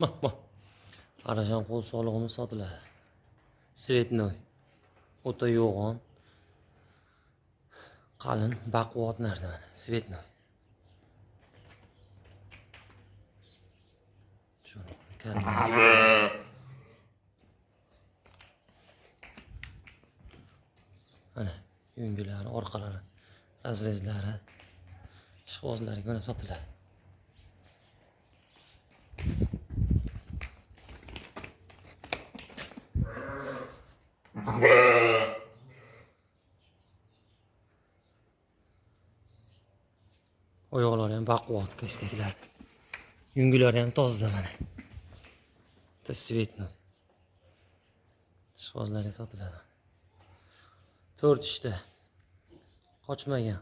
Mah. Qarashan qo'l sog'lig'imiz sotiladi. Svetnoy. O'ta yo'g'on. Qalin, baquvvat narsa mana. Svetnoy. Shuni mana yungilari, orqalari, razrezlari, ishqibozlari mana sotiladi. Oyoqlari ham baquvvat kastaklar. Yungilari ham toza mana. Svetnoy. Ishqibozlarga sotiladi. 4 ishda. Qochmagan.